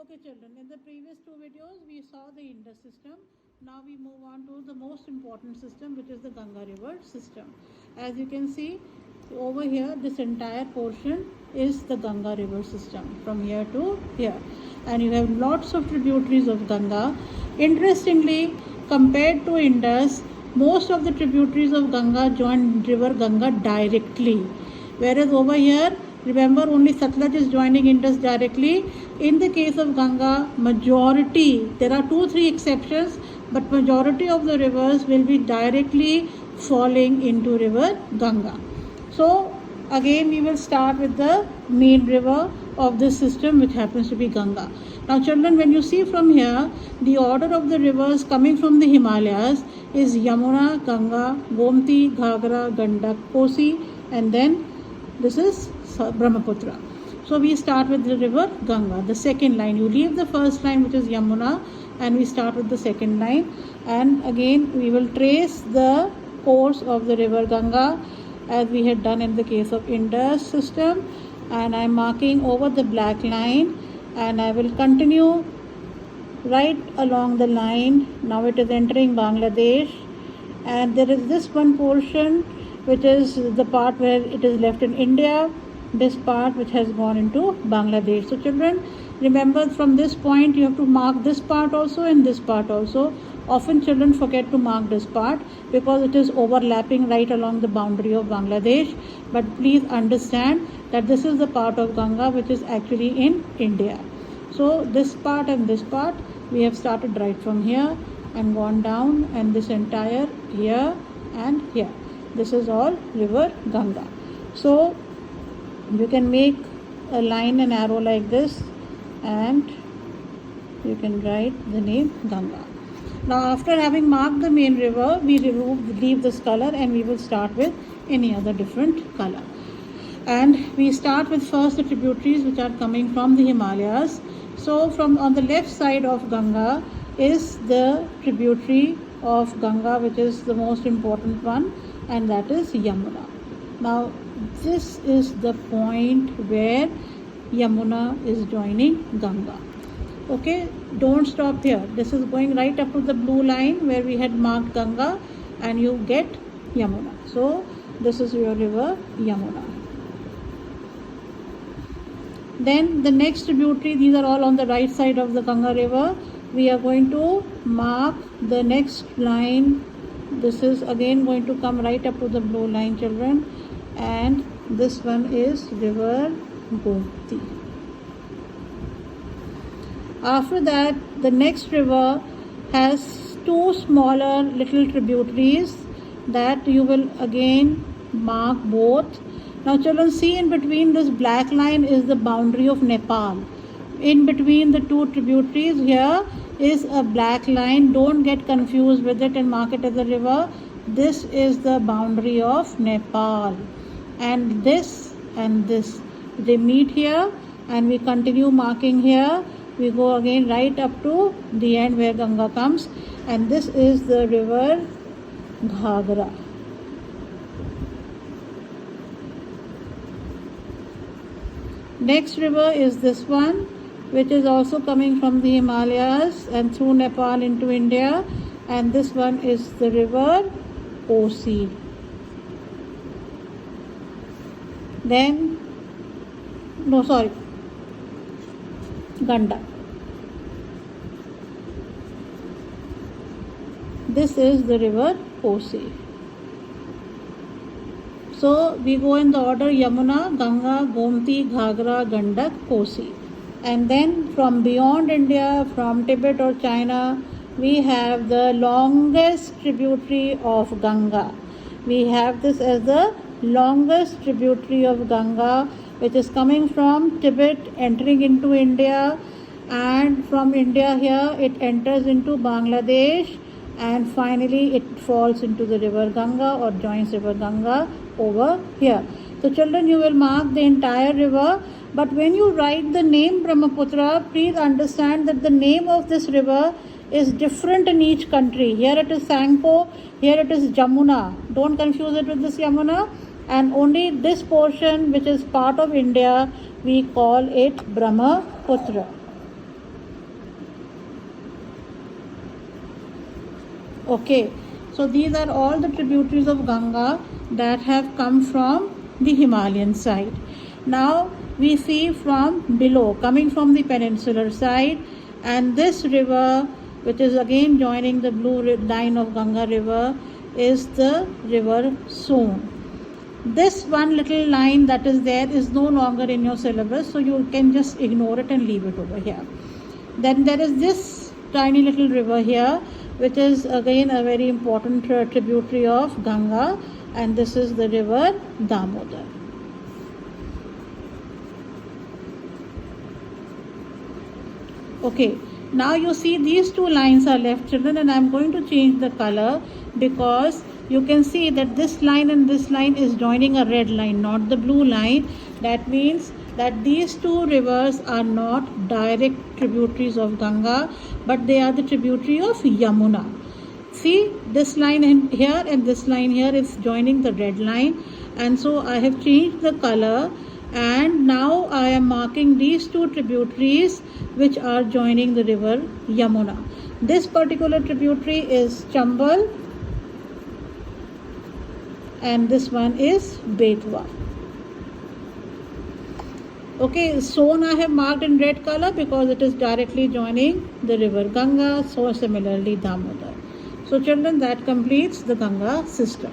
Okay children, in the previous two videos we saw the Indus system. Now we move on to the most important system, which is the Ganga river system. As you can see over here, this entire portion is the Ganga river system from here to here, and you have lots of tributaries of Ganga. Interestingly, compared to Indus, most of the tributaries of Ganga join river Ganga directly, whereas over here, remember, only Satluj is joining Indus directly. In the case of Ganga, majority, there are 2-3 exceptions, but majority of the rivers will be directly falling into river Ganga. So again we will start with the main river of this system, which happens to be Ganga. Now children, when you see from here, the order of the rivers coming from the Himalayas is Yamuna, Ganga, Gomti, Ghagra, Gandak, Kosi, and then this is Brahmaputra. So we start with the river Ganga, the second line. You leave the first line, which is Yamuna, and we start with the second line. And again we will trace the course of the river Ganga as we had done in the case of Indus system. And I am marking over the black line, and I will continue right along the line. Now it is entering Bangladesh, and there is this one portion which is the part where it is left in India, this part which has gone into Bangladesh. So children, remember, from this point you have to mark this part also and this part also. Often children forget to mark this part because it is overlapping right along the boundary of Bangladesh, but please understand that this is the part of Ganga which is actually in India. So this part and this part, we have started right from here and gone down, and this entire here and here, this is all river Ganga. So you can make a line and arrow like this, and you can write the name Ganga. Now after having marked the main river, we leave this color and we will start with any other different color. And we start with first the tributaries which are coming from the Himalayas. So from on the left side of Ganga is the tributary of Ganga, which is the most important one, and that is Yamuna. Now this is the point where Yamuna is joining Ganga. Okay, don't stop here. This is going right up to the blue line where we had marked Ganga, and you get Yamuna. So this is your river Yamuna. Then the next tributary, these are all on the right side of the Ganga river. We are going to mark the next line. This is again going to come right up to the blue line, children, and this one is river Gomti. After that, the next river has two smaller little tributaries that you will again mark both. Now children, see, in between this black line is the boundary of Nepal. In between the two tributaries here is a black line. Don't get confused with it and mark it as a river. This is the boundary of Nepal, and this, they meet here, and we continue marking here. We go again right up to the end where Ganga comes, and this is the river Ghagra. Next river is this one, which is also coming from the Himalayas and through Nepal into India, and this one is the river Kosi. Then, Gandak. This is the river Kosi. So we go in the order Yamuna, Ganga, Gomti, Ghagra, Gandak, Kosi. And then from beyond India, from Tibet or China, we have the longest tributary of Ganga. We have this as the longest tributary of Ganga, which is coming from Tibet, entering into India, and from India here it enters into Bangladesh, and finally it falls into the river Ganga or joins river Ganga over here. So children, you will mark the entire river, but when you write the name Brahmaputra, please understand that the name of this river is different in each country. Here it is Sangpo, here it is Jamuna. Don't confuse it with this Yamuna. And only this portion, which is part of India, we call it Brahmaputra. Okay, so these are all the tributaries of Ganga that have come from the Himalayan side. Now we see from below, coming from the peninsular side, and this river, which is again joining the blue line of Ganga river, is the river Son. This one little line that is there is no longer in your syllabus, so you can just ignore it and leave it over here. Then there is this tiny little river here, which is again a very important tributary of Ganga, and this is the river Damodar. Okay, now you see these two lines are left, children, and I am going to change the color because you can see that this line and this line is joining a red line, not the blue line. That means that these two rivers are not direct tributaries of Ganga, but they are the tributary of Yamuna. See, this line here and this line here is joining the red line, and so I have changed the color, and now I am marking these two tributaries which are joining the river Yamuna. This particular tributary is Chambal, and this one is Betwa. Okay, Son I have marked in red color because it is directly joining the river Ganga, so similarly Damodar. So children, that completes the Ganga system.